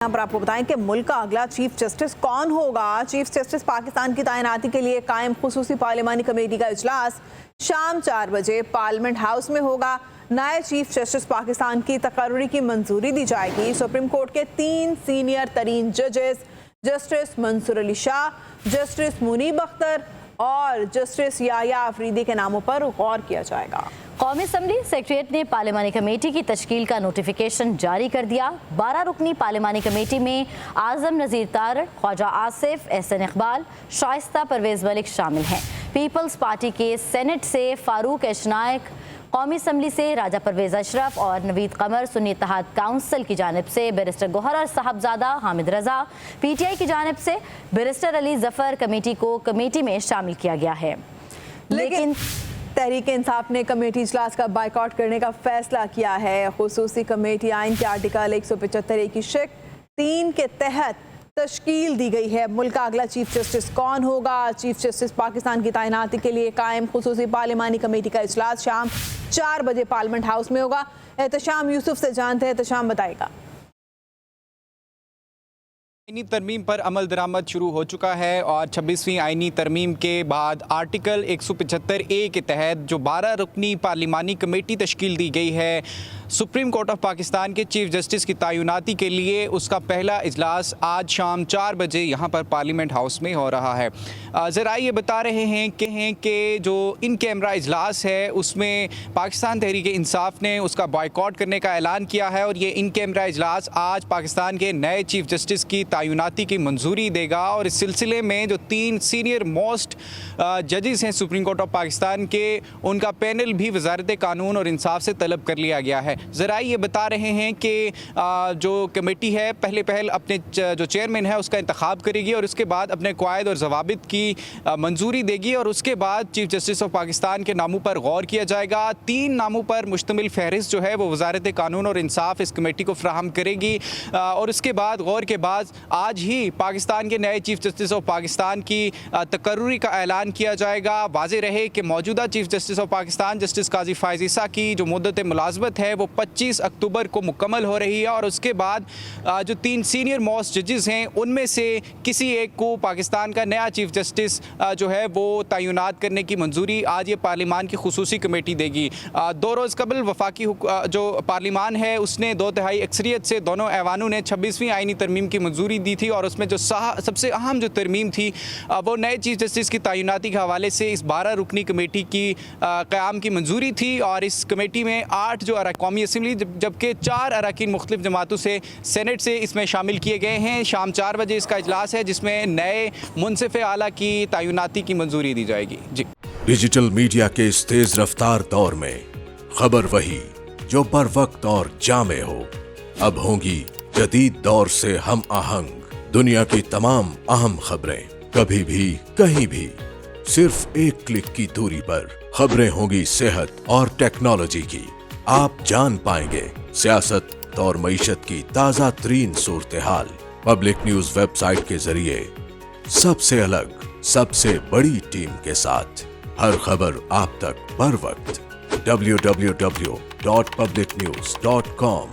यहाँ पर आपको बताएं कि मुल्क का अगला चीफ जस्टिस कौन होगा। चीफ जस्टिस पाकिस्तान की तैनाती के लिए कायम खुसूसी पार्लिमानी कमेटी का इजलास शाम 4 बजे पार्लियामेंट हाउस में होगा। नए चीफ जस्टिस पाकिस्तान की तकर्री की मंजूरी दी जाएगी। सुप्रीम कोर्ट के 3 सीनियर तरीन जजेस जस्टिस मंसूर अली शाह, जस्टिस मुनीब अख्तर और जस्टिस याया अफरीदी के नामों पर गौर किया जाएगा। कौमी असम्बली सेक्रेटरीट ने पार्लिमानी कमेटी की तश्कील का नोटिफिकेशन जारी कर दिया। 12 रुकनी पार्लिमानी कमेटी में आजम नज़ीर तारड़, ख्वाजा आसिफ, एहसन इकबाल, शाइस्ता परवेज मलिक शामिल हैं। पीपल्स पार्टी के सेनेट से फारूक एशनायक, कौमी असम्बली से राजा परवेज अशरफ और नवीद कमर, सुन्नी इत्तेहाद काउंसिल की जानिब से बैरिस्टर गोहर साहबजादा, हामिद रजा, PTI की जानिब से बैरिस्टर अली जफर कमेटी को कमेटी में शामिल किया गया है। लेकिन तहरीक इंसाफ ने कमेटी इजलास का बाइकआउट करने का फैसला किया है। खुसूसी कमेटी आइन के आर्टिकल 175 की शिक 3 के तहत तश्कील दी गई है। मुल्क का अगला चीफ जस्टिस कौन होगा। चीफ जस्टिस पाकिस्तान की तैनाती के लिए कायम खुसूसी पार्लिमानी कमेटी का इजलास शाम 4 बजे पार्लियामेंट हाउस में होगा। एहतशाम यूसुफ से जानते हैं, एहतशाम बताएगा। आईनी तरमीम पर अमल दरामद शुरू हो चुका है और 26वीं आईनी तरमीम के बाद आर्टिकल 175A के तहत जो 12 रुकनी पार्लिमानी कमेटी तश्कील दी गई है सुप्रीम कोर्ट ऑफ पाकिस्तान के चीफ जस्टिस की तैनाती के लिए, उसका पहला इजलास आज शाम 4 बजे यहाँ पर पार्लियामेंट हाउस में हो रहा है। ज़रा ये बता रहे हैं कि जो इन कैमरा इजलास है उसमें पाकिस्तान तहरीक इंसाफ ने उसका बॉयकॉट करने का ऐलान किया है और ये इन कैमरा इजलास आज पाकिस्तान के नए चीफ जस्टिस की तैनाती की मंजूरी देगा। और इस सिलसिले में जो 3 सीनियर मोस्ट जजेस हैं सुप्रीम कोर्ट ऑफ पाकिस्तान के, उनका पैनल भी वजारत कानून और इंसाफ से तलब कर लिया गया है। ज़रा ये बता रहे हैं कि जो कमेटी है पहले अपने जो चेयरमैन है उसका इंतखाब करेगी और उसके बाद अपने क़वायद और ज़वाबित की मंजूरी देगी और उसके बाद चीफ जस्टिस ऑफ पाकिस्तान के नामों पर गौर किया जाएगा। 3 नामों पर मुश्तमिल फहरिस्त जो है वो वजारत कानून और इंसाफ इस कमेटी को फ्राहम करेगी और उसके बाद गौर के बाद आज ही पाकिस्तान के नए चीफ जस्टिस ऑफ पाकिस्तान की तकर्री का ऐलान किया जाएगा। वाज़ेह रहे कि मौजूदा chief justice of Pakistan justice Qazi Faez Isa की जो मुद्दत मुलाज़मत है वो 25 अक्टूबर को मुकम्मल हो रही है और उसके बाद जो 3 सीनियर मोस्ट जजेस हैं उनमें से किसी एक को पाकिस्तान का नया चीफ जस्टिस जो है वो तैनात करने की मंजूरी आज ये पार्लिमान की खुसूसी कमेटी देगी। 2 रोज़ कबल वफाकी जो पार्लिमान है उसने 2/3 अक्सरियत से दोनों ऐवानों ने 26वीं आईनी तरमीम की मंजूरी दी थी और उसमें जो सबसे अहम जो तरमीम थी वो नए चीफ जस्टिस की तैनाती के हवाले से इस 12 रुकनी कमेटी की क़याम की मंजूरी थी और इस कमेटी में 8 जो कौमी असम्बली जबकि 4 अरकान मुख्तलिफ जमातों से सेनेट से इसमें शामिल किए गए हैं। शाम 4 बजे इसका इजलास है जिसमें नए मुनसिफ आला की तैनाती की मंजूरी दी जाएगी। जी, डिजिटल मीडिया के इस तेज रफ्तार दौर में खबर वही जो बर वक्त और जामे हो। अब होंगी जदीद दौर से हम आहंग दुनिया की तमाम अहम खबरें, कभी भी कहीं भी सिर्फ एक क्लिक की दूरी पर। खबरें होंगी सेहत और टेक्नोलॉजी की। आप जान पाएंगे सियासत और मईशत की ताज़ा तरीन सूरत हाल। पब्लिक न्यूज वेबसाइट के जरिए सबसे अलग, सबसे बड़ी टीम के साथ हर खबर आप तक बर वक्त। www.publicnews.com